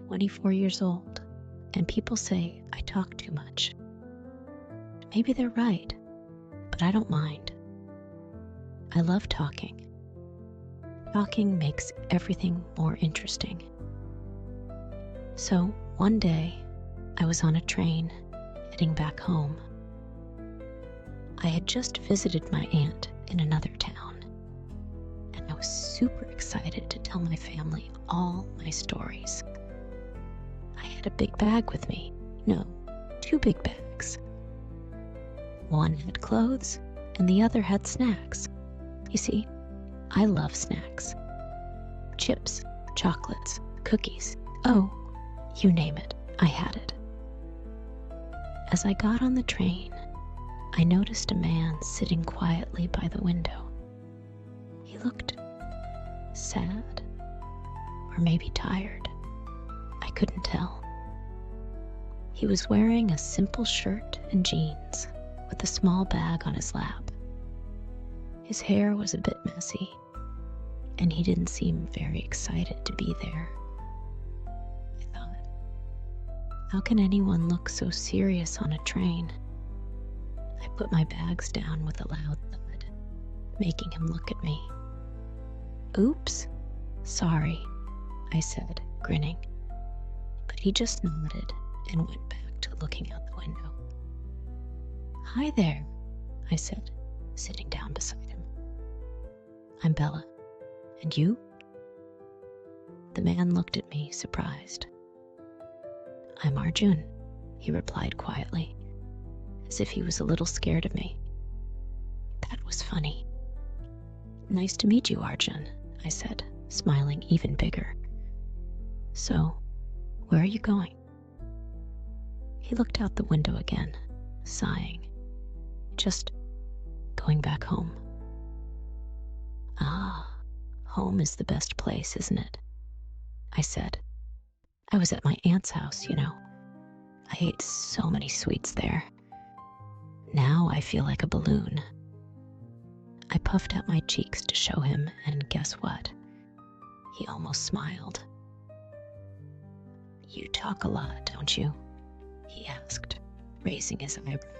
24 years old, and people say I talk too much. Maybe they're right, but I don't mind. I love talking. Talking makes everything more interesting. So one day, I was on a train heading back home. I had just visited my aunt in another town, and I was super excited to tell my family all my stories. I had a big bag with me. No, 2 big bags. One had clothes, and the other had snacks. You see, I love snacks. Chips, chocolates, cookies. Oh, you name it, I had it. As I got on the train, I noticed a man sitting quietly by the window. He looked sad, or maybe tired. I couldn't tell. He was wearing a simple shirt and jeans with a small bag on his lap. His hair was a bit messy, and he didn't seem very excited to be there. I thought, how can anyone look so serious on a train? I put my bags down with a loud thud, making him look at me. Oops, sorry, I said, grinning. But he just nodded and went back to looking out the window. Hi there, I said, sitting down beside him. I'm Bella. And you? The man looked at me, surprised. I'm Arjun, he replied quietly, as if he was a little scared of me. That was funny. Nice to meet you, Arjun, I said, smiling even bigger. So, where are you going? He looked out the window again, sighing. Just going back home. Ah, home is the best place, isn't it? I said. I was at my aunt's house, you know. I ate so many sweets there. Now I feel like a balloon. I puffed out my cheeks to show him, and guess what? He almost smiled. You talk a lot, don't you? He asked, raising his eyebrow.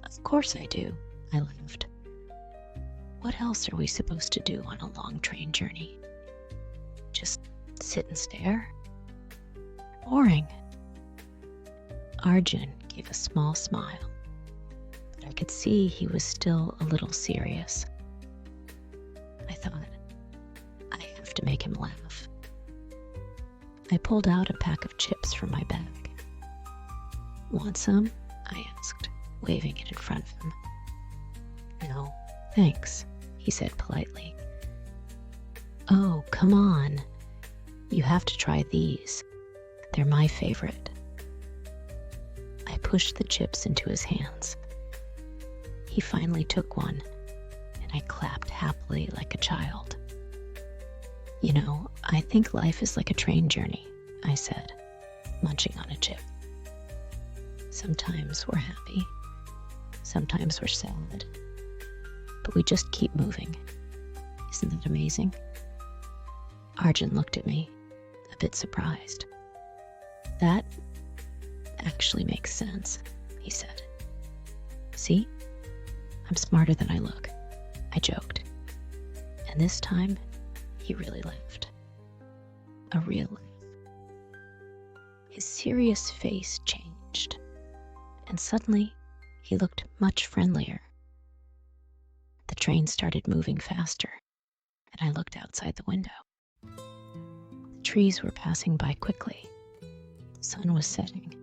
Of course I do, I laughed. What else are we supposed to do on a long train journey? Just sit and stare? Boring. Arjun gave a small smile, but I could see he was still a little serious. I thought, I have to make him laugh. I pulled out a pack of chips from my bag. Want some? I asked, waving it in front of him. No, thanks, he said politely. Oh, come on. You have to try these. They're my favorite. I pushed the chips into his hands. He finally took one, and I clapped happily like a child. You know, I think life is like a train journey, I said, munching on a chip. Sometimes we're happy, sometimes we're sad, but we just keep moving. Isn't that amazing? Arjun looked at me, a bit surprised. That actually makes sense, he said. See? I'm smarter than I look, I joked. And this time, he really laughed. A real laugh. His serious face changed, and suddenly he looked much friendlier. The train started moving faster, and I looked outside the window. The trees were passing by quickly. The sun was setting.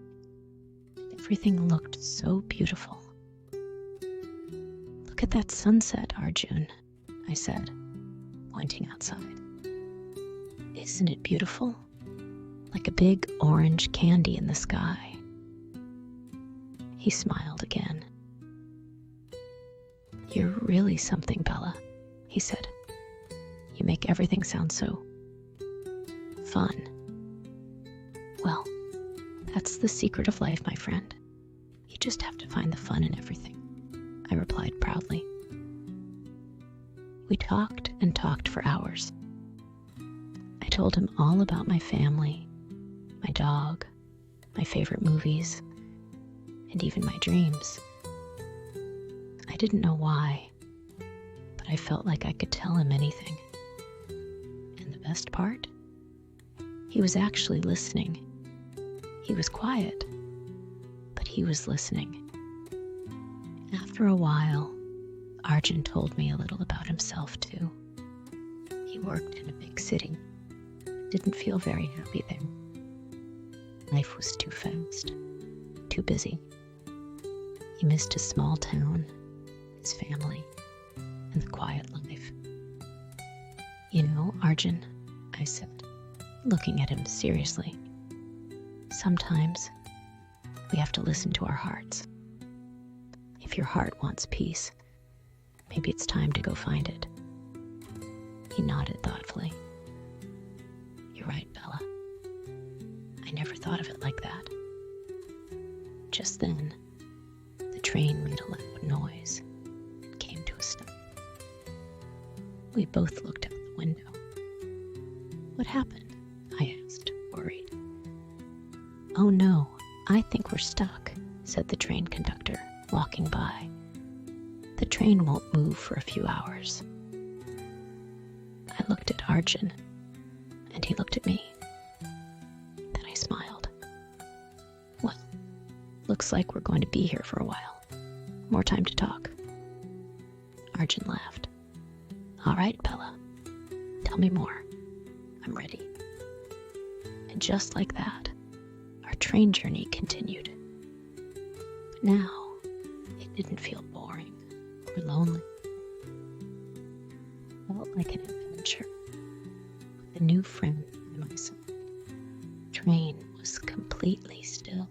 Everything looked so beautiful. Look at that sunset, Arjun, I said, pointing outside. Isn't it beautiful? Like a big orange candy in the sky. He smiled again. You're really something, Bella, he said. You make everything sound so fun. Well, that's the secret of life, my friend. You just have to find the fun in everything, I replied proudly. We talked and talked for hours. I told him all about my family my dog, my favorite movies, and even my dreams. I didn't know why, but I felt like I could tell him anything. And the best part? He was actually listening. He was quiet, but he was listening. After a while, Arjun told me a little about himself too. He worked in a big city, but didn't feel very happy there. Life was too fast, too busy. He missed his small town, his family, and the quiet life. You know, Arjun, I said, looking at him seriously, sometimes we have to listen to our hearts. If your heart wants peace, maybe it's time to go find it. He nodded thoughtfully. You're right, Bella. I never thought of it like that. Just then, the train made a loud noise and came to a stop. We both looked out the window. What happened? I asked, worried. Oh no, I think we're stuck, said the train conductor, walking by. The train won't move for a few hours. I looked at Arjun, and he looked at me. Then I smiled. Well, looks like we're going to be here for a while. More time to talk. Arjun laughed. All right, Bella, tell me more. I'm ready. And just like that, our train journey continued. But now, it didn't feel boring or lonely. It felt like an adventure with a new friend by my side. The train was completely still.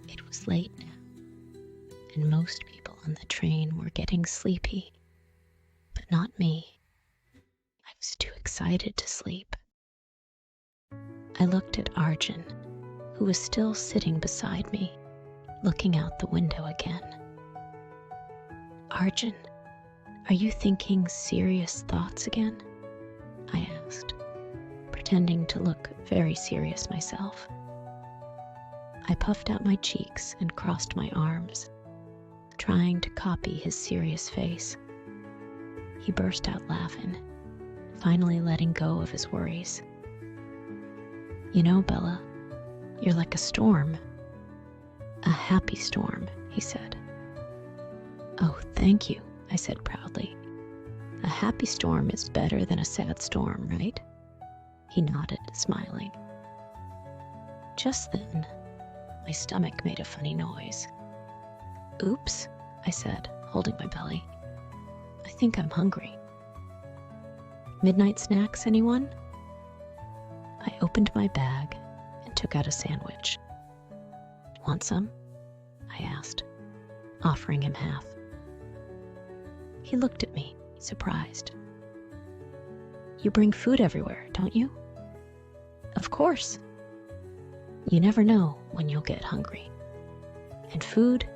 It was late now, and most people on the train were getting sleepy, but not me. I was too excited to sleep. I looked at Arjun, who was still sitting beside me, looking out the window again. Arjun, are you thinking serious thoughts again? I asked, pretending to look very serious myself. I puffed out my cheeks and crossed my arms, trying to copy his serious face. He burst out laughing, finally letting go of his worries. You know, Bella, you're like a storm. A happy storm, he said. Oh, thank you, I said proudly. A happy storm is better than a sad storm, right? He nodded, smiling. Just then, my stomach made a funny noise. Oops, I said, holding my belly. I think I'm hungry. Midnight snacks, anyone? I opened my bag and took out a sandwich. Want some? I asked, offering him half. He looked at me, surprised. You bring food everywhere, don't you? Of course. You never know when you'll get hungry. And food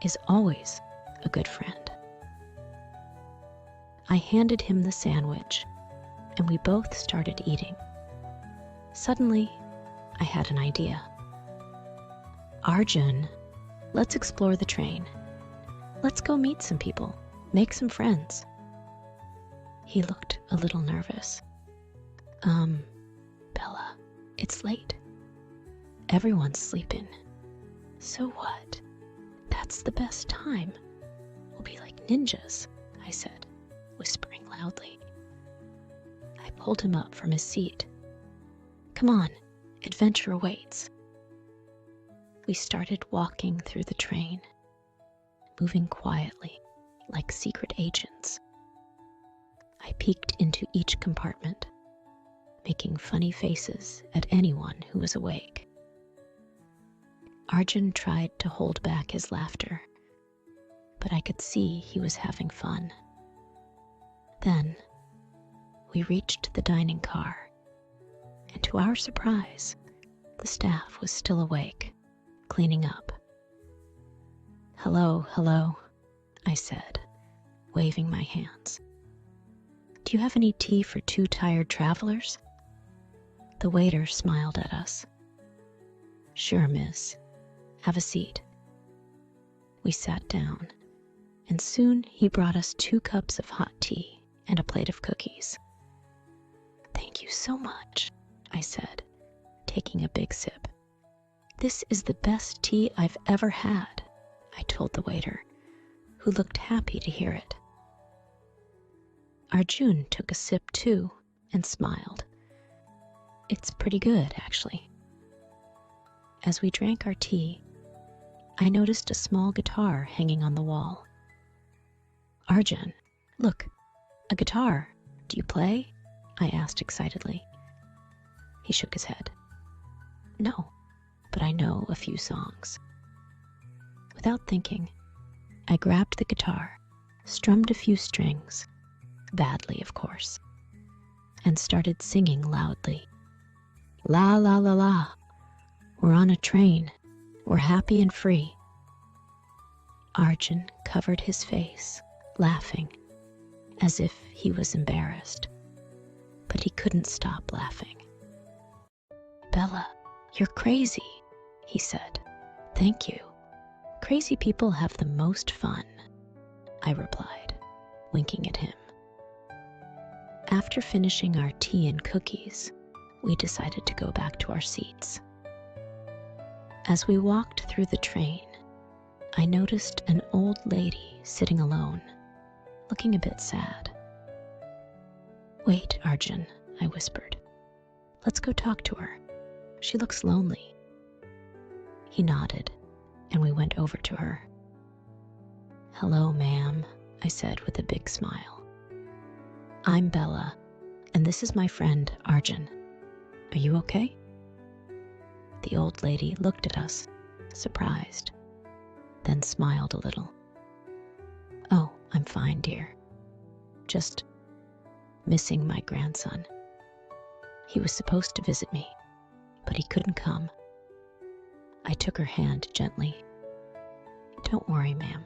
is always a good friend. I handed him the sandwich, and we both started eating. Suddenly, I had an idea. Arjun, let's explore the train. Let's go meet some people, make some friends. He looked a little nervous. Bella, it's late. Everyone's sleeping. So what? That's the best time. We'll be like ninjas, I said, whispering loudly. I pulled him up from his seat. Come on, adventure awaits. We started walking through the train, moving quietly like secret agents. I peeked into each compartment, making funny faces at anyone who was awake. Arjun tried to hold back his laughter, but I could see he was having fun. Then, we reached the dining car, and to our surprise, the staff was still awake, cleaning up. Hello, hello, I said, waving my hands. Do you have any tea for two tired travelers? The waiter smiled at us. "Sure, miss. Have a seat." We sat down, and soon he brought us 2 cups of hot tea and a plate of cookies. "Thank you so much," I said, taking a big sip. "This is the best tea I've ever had," I told the waiter, who looked happy to hear it. Arjun took a sip too and smiled. "It's pretty good, actually." As we drank our tea, I noticed a small guitar hanging on the wall. "Arjun, look, a guitar. Do you play?" I asked excitedly. He shook his head. "No, but I know a few songs." Without thinking, I grabbed the guitar, strummed a few strings, badly of course, and started singing loudly. "La la la la, we're on a train, we're happy and free." Arjun covered his face, laughing, as if he was embarrassed, but he couldn't stop laughing. "Bella, you're crazy," he said. "Thank you. Crazy people have the most fun," I replied, winking at him. After finishing our tea and cookies, we decided to go back to our seats. As we walked through the train, I noticed an old lady sitting alone, looking a bit sad. "Wait, Arjun," I whispered. "Let's go talk to her. She looks lonely." He nodded, and we went over to her. "Hello, ma'am," I said with a big smile. "I'm Bella, and this is my friend, Arjun. Are you okay?" The old lady looked at us, surprised, then smiled a little. "Oh, I'm fine, dear. Just missing my grandson. He was supposed to visit me, but he couldn't come." I took her hand gently. "Don't worry, ma'am.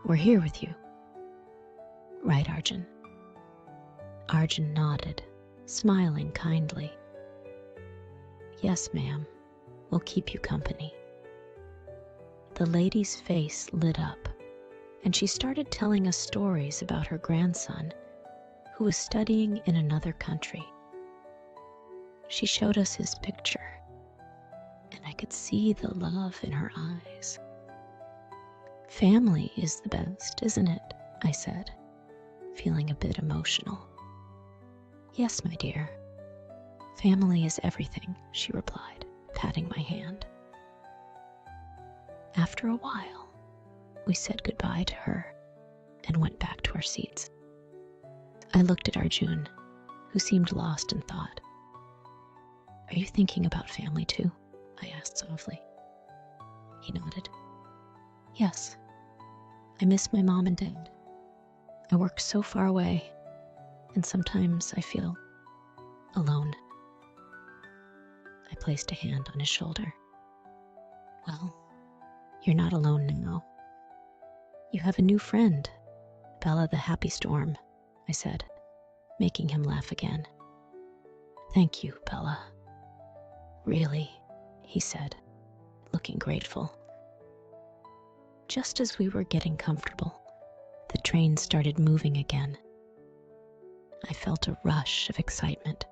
We're here with you. Right, Arjun?" Arjun nodded, smiling kindly. "Yes, ma'am. We'll keep you company." The lady's face lit up, and she started telling us stories about her grandson, who was studying in another country. She showed us his picture, and I could see the love in her eyes. "Family is the best, isn't it?" I said, feeling a bit emotional. "Yes, my dear. Family is everything," she replied, patting my hand. After a while, we said goodbye to her and went back to our seats. I looked at Arjun, who seemed lost in thought. "Are you thinking about family too?" I asked softly. He nodded. "Yes. I miss my mom and dad. I work so far away, and sometimes I feel alone." I placed a hand on his shoulder. "Well, you're not alone now. You have a new friend, Bella the Happy Storm," I said, making him laugh again. "Thank you, Bella. Really," he said, looking grateful. Just as we were getting comfortable, the train started moving again. I felt a rush of excitement.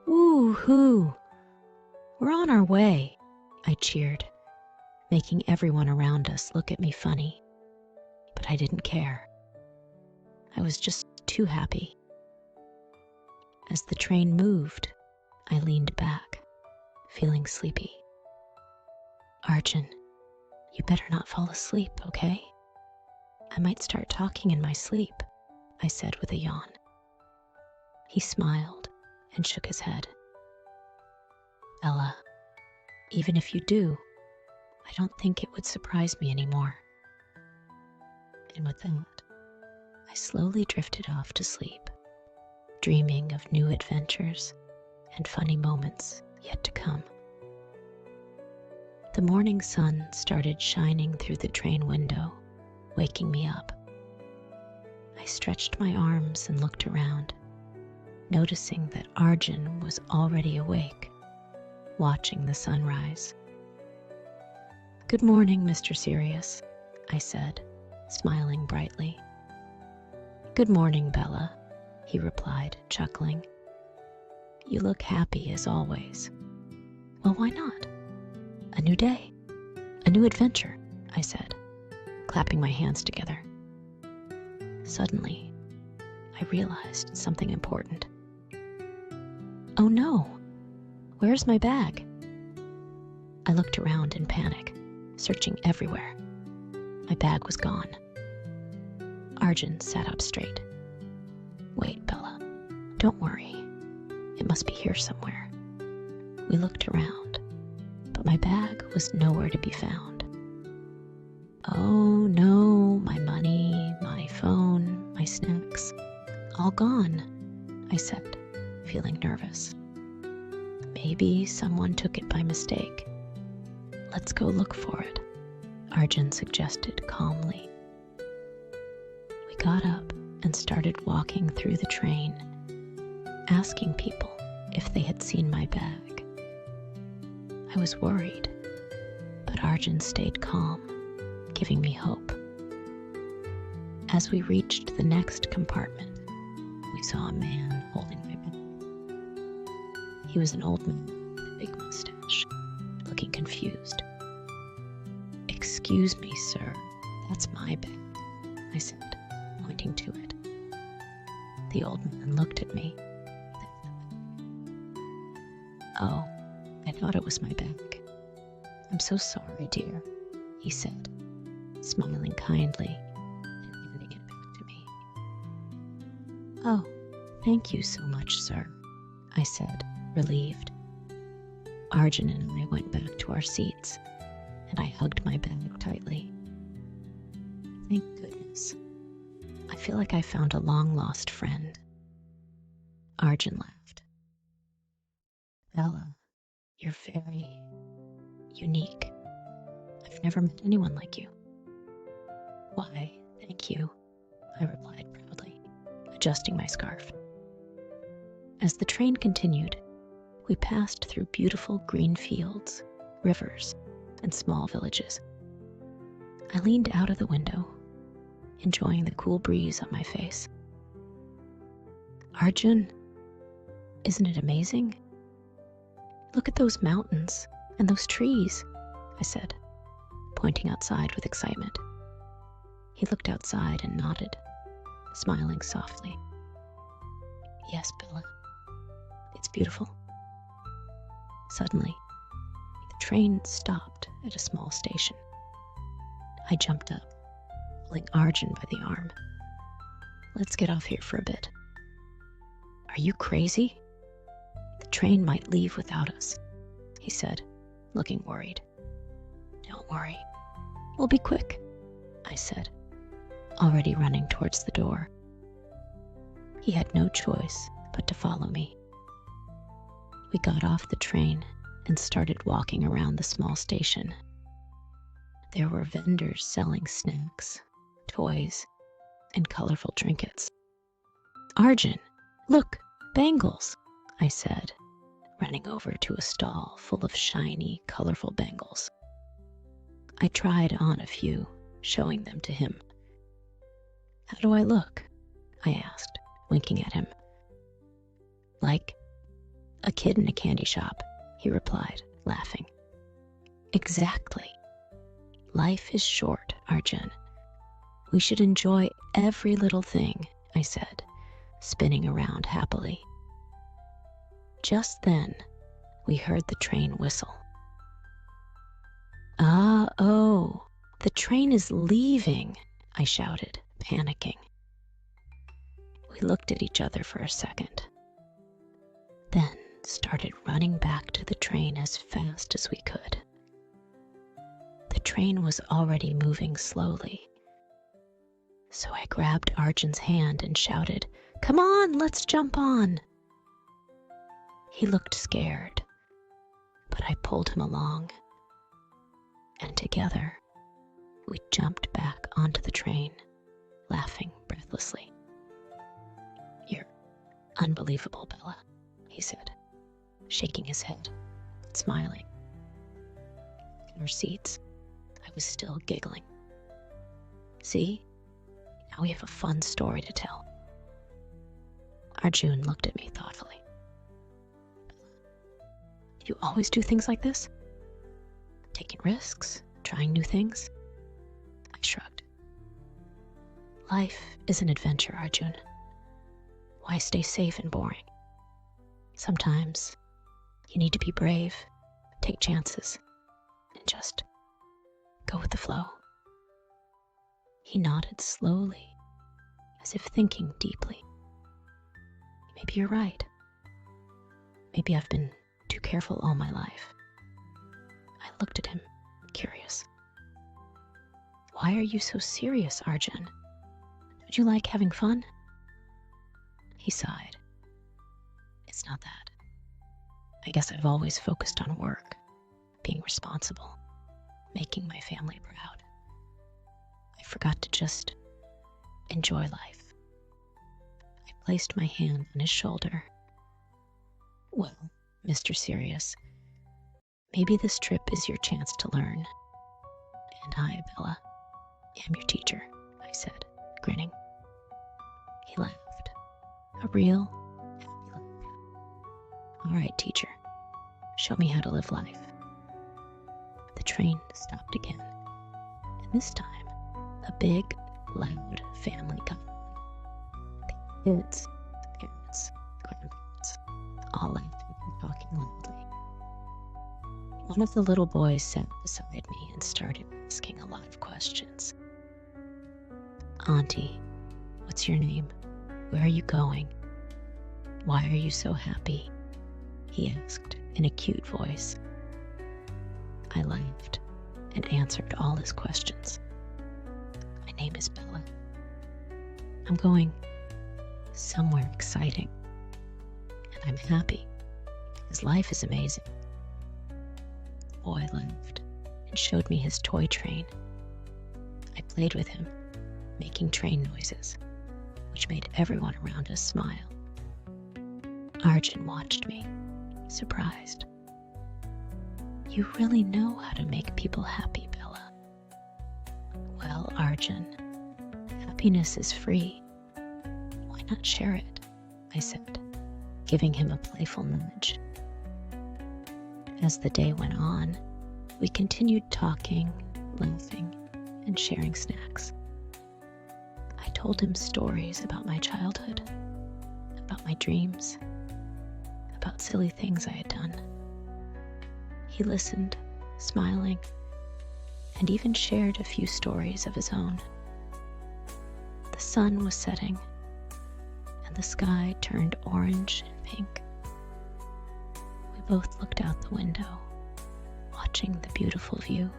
"Woo-hoo! We're on our way," I cheered, making everyone around us look at me funny. But I didn't care. I was just too happy. As the train moved, I leaned back, feeling sleepy. "Arjun, you better not fall asleep, okay? I might start talking in my sleep," I said with a yawn. He smiled and shook his head. "Bella, even if you do, I don't think it would surprise me anymore." And with that, I slowly drifted off to sleep, dreaming of new adventures and funny moments yet to come. The morning sun started shining through the train window, waking me up. I stretched my arms and looked around, noticing that Arjun was already awake, watching the sunrise. "Good morning, Mr. Sirius," I said, smiling brightly. "Good morning, Bella," he replied, chuckling. "You look happy as always." "Well, why not? A new day, a new adventure," I said, clapping my hands together. Suddenly, I realized something important. "Oh no, where's my bag?" I looked around in panic, searching everywhere. My bag was gone. Arjun sat up straight. "Wait, Bella, don't worry. It must be here somewhere." We looked around, but my bag was nowhere to be found. "Oh no, my money, my phone, my snacks, all gone," I said, feeling nervous. "Maybe someone took it by mistake. Let's go look for it," Arjun suggested calmly. We got up and started walking through the train, asking people if they had seen my bag. I was worried, but Arjun stayed calm, giving me hope. As we reached the next compartment, we saw a man holding my bag. He was an old man with a big mustache, looking confused. "Excuse me, sir, that's my bag," I said, pointing to it. The old man looked at me. "Oh, I thought it was my bag. I'm so sorry, dear," he said, smiling kindly and handing it back to me. "Oh, thank you so much, sir," I said, relieved. Arjun and I went back to our seats, and I hugged my bag tightly. Thank goodness. I feel like I found a long-lost friend. Arjun laughed. "Bella, you're very unique. I've never met anyone like you." "Why, thank you," I replied proudly, adjusting my scarf. As the train continued, we passed through beautiful green fields, rivers, and small villages. I leaned out of the window, enjoying the cool breeze on my face. "Arjun, isn't it amazing? Look at those mountains and those trees," I said, pointing outside with excitement. He looked outside and nodded, smiling softly. "Yes, Bella, it's beautiful." Suddenly, the train stopped at a small station. I jumped up, pulling Arjun by the arm. "Let's get off here for a bit." "Are you crazy? The train might leave without us," he said, looking worried. "Don't worry, we'll be quick," I said, already running towards the door. He had no choice but to follow me. We got off the train and started walking around the small station. There were vendors selling snacks, toys, and colorful trinkets. "Arjun, look, bangles," I said, running over to a stall full of shiny, colorful bangles. I tried on a few, showing them to him. "How do I look?" I asked, winking at him. "Like a kid in a candy shop," he replied, laughing. "Exactly. Life is short, Arjun. We should enjoy every little thing," I said, spinning around happily. Just then, we heard the train whistle. "Oh, the train is leaving," I shouted, panicking. We looked at each other for a second, then started running back to the train as fast as we could. The train was already moving slowly, so I grabbed Arjun's hand and shouted, "Come on, let's jump on." He looked scared, but I pulled him along, and together we jumped back onto the train, laughing breathlessly. "Unbelievable, Bella," he said, shaking his head, smiling. In our seats, I was still giggling. "See? Now we have a fun story to tell." Arjun looked at me thoughtfully. "Do you always do things like this? Taking risks, trying new things?" I shrugged. "Life is an adventure, Arjun. Why stay safe and boring? Sometimes you need to be brave, take chances, and just go with the flow." He nodded slowly, as if thinking deeply. "Maybe you're right. Maybe I've been too careful all my life." I looked at him, curious. "Why are you so serious, Arjun? Don't you like having fun?" He sighed. "It's not that. I guess I've always focused on work, being responsible, making my family proud. I forgot to just enjoy life." I placed my hand on his shoulder. "Well, Mr. Serious, maybe this trip is your chance to learn. And I, Bella, am your teacher," I said, grinning. He laughed, a real, happy laugh. "All right, teacher, show me how to live life." The train stopped again, and this time, a big, loud family got on. The kids, the parents, grandparents, all laughing and talking loudly. One of the little boys sat beside me and started asking a lot of questions. "Auntie, what's your name? Where are you going? Why are you so happy?" he asked in a cute voice. I laughed and answered all his questions. "My name is Bella. I'm going somewhere exciting, and I'm happy because life is amazing." The boy laughed and showed me his toy train. I played with him, making train noises, which made everyone around us smile. Arjun watched me, surprised. "You really know how to make people happy, Bella." "Well, Arjun, happiness is free. Why not share it?" I said, giving him a playful nudge. As the day went on, we continued talking, laughing, and sharing snacks. I told him stories about my childhood, about my dreams, about silly things I had done. He listened, smiling, and even shared a few stories of his own. The sun was setting, and the sky turned orange and pink. We both looked out the window, watching the beautiful view.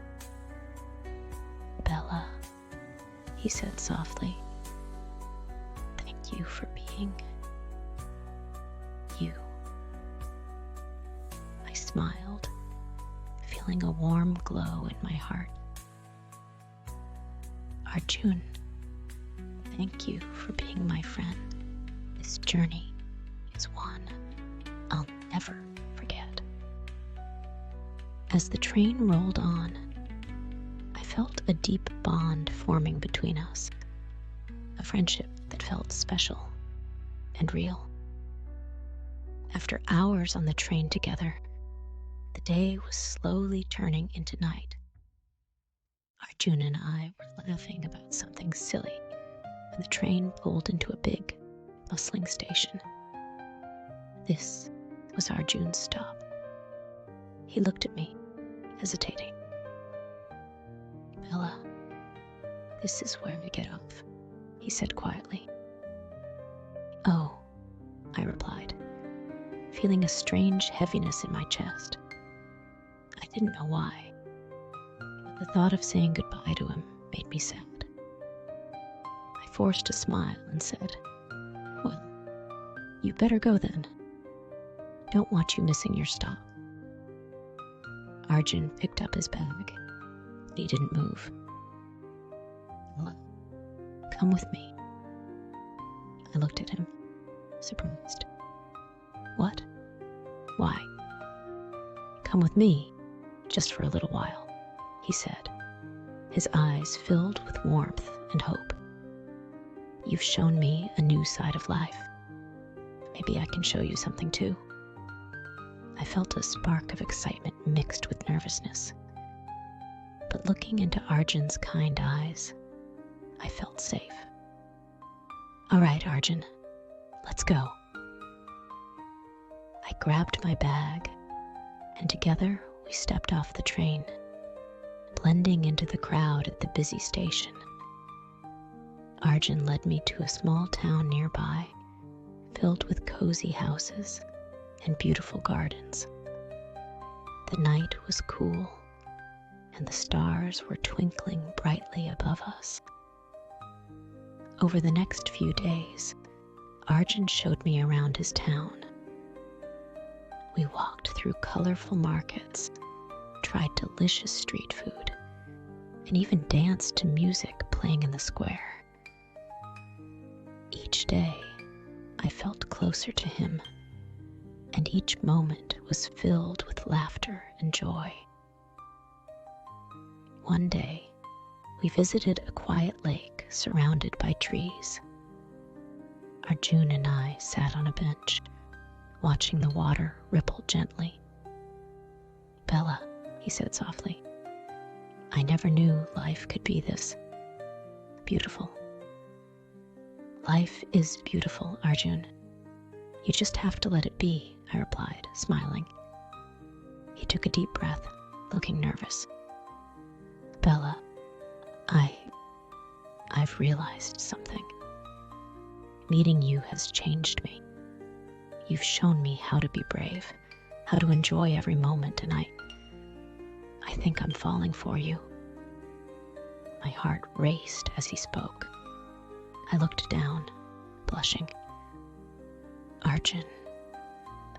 "Bella," he said softly, "thank you for being you." I smiled, feeling a warm glow in my heart. "Arjun, thank you for being my friend. This journey is one I'll never forget." As the train rolled on, I felt a deep bond forming between us, a friendship that felt special and real. After hours on the train together, the day was slowly turning into night. Arjun and I were laughing about something silly when the train pulled into a big, bustling station. This was Arjun's stop. He looked at me, hesitating. "Bella, this is where we get off," he said quietly. "Oh," I replied, feeling a strange heaviness in my chest. I didn't know why, but the thought of saying goodbye to him made me sad. I forced a smile and said, "Well, you better go then. Don't want you missing your stop." Arjun picked up his bag, but he didn't move. "Bella, come with me." I looked at him, surprised. What? Why? Come with me, just for a little while, he said, his eyes filled with warmth and hope. You've shown me a new side of life. Maybe I can show you something too. I felt a spark of excitement mixed with nervousness. But looking into Arjun's kind eyes, I felt safe. All right, Arjun, let's go. I grabbed my bag, and together we stepped off the train, blending into the crowd at the busy station. Arjun led me to a small town nearby, filled with cozy houses and beautiful gardens. The night was cool, and the stars were twinkling brightly above us. Over the next few days, Arjun showed me around his town. We walked through colorful markets, tried delicious street food, and even danced to music playing in the square. Each day, I felt closer to him, and each moment was filled with laughter and joy. One day, we visited a quiet lake surrounded by trees. Arjun and I sat on a bench, watching the water ripple gently. Bella, he said softly, I never knew life could be this beautiful. Life is beautiful, Arjun. You just have to let it be, I replied, smiling. He took a deep breath, looking nervous. Bella, I've realized something. Meeting you has changed me. You've shown me how to be brave, how to enjoy every moment, and I think I'm falling for you. My heart raced as he spoke. I looked down, blushing. Arjun,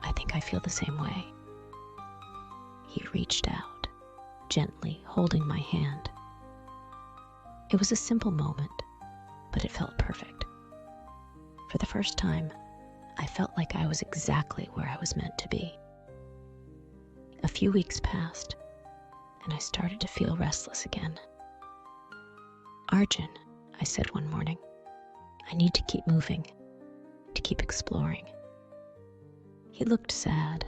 I think I feel the same way. He reached out, gently holding my hand. It was a simple moment, but it felt perfect. For the first time, I felt like I was exactly where I was meant to be. A few weeks passed, and I started to feel restless again. Arjun, I said one morning, I need to keep moving, to keep exploring. He looked sad,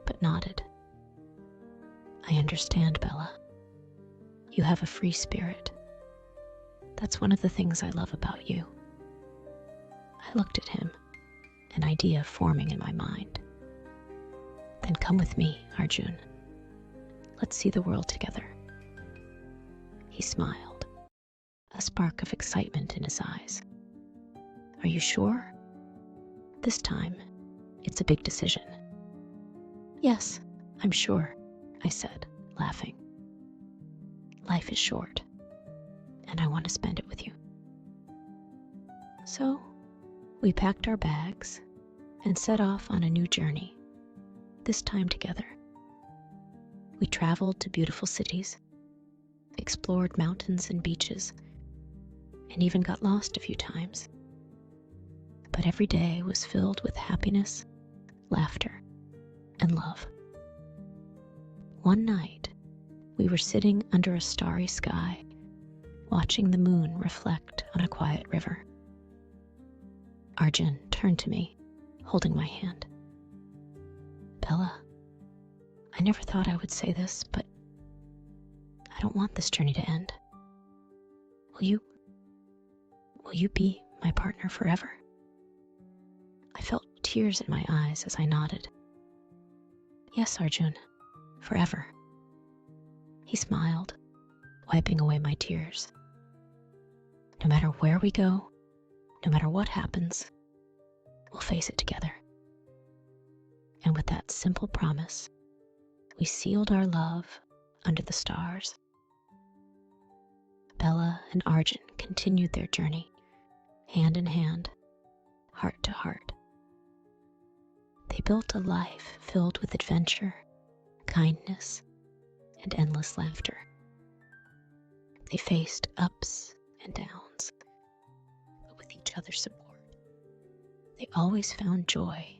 but nodded. I understand, Bella. You have a free spirit. That's one of the things I love about you. I looked at him, an idea forming in my mind. Then come with me, Arjun. Let's see the world together. He smiled, a spark of excitement in his eyes. Are you sure? This time, it's a big decision. Yes, I'm sure, I said, laughing. Life is short, and I want to spend it with you. So, we packed our bags and set off on a new journey, this time together. We traveled to beautiful cities, explored mountains and beaches, and even got lost a few times. But every day was filled with happiness, laughter, and love. One night, we were sitting under a starry sky, watching the moon reflect on a quiet river. Arjun turned to me, holding my hand. Bella, I never thought I would say this, but I don't want this journey to end. Will you be my partner forever? I felt tears in my eyes as I nodded. Yes, Arjun, forever. He smiled, wiping away my tears. No matter where we go, no matter what happens, we'll face it together. And with that simple promise, we sealed our love under the stars. Bella and Arjun continued their journey, hand in hand, heart to heart. They built a life filled with adventure, kindness, and endless laughter. They faced ups and downs, but with each other's support, they always found joy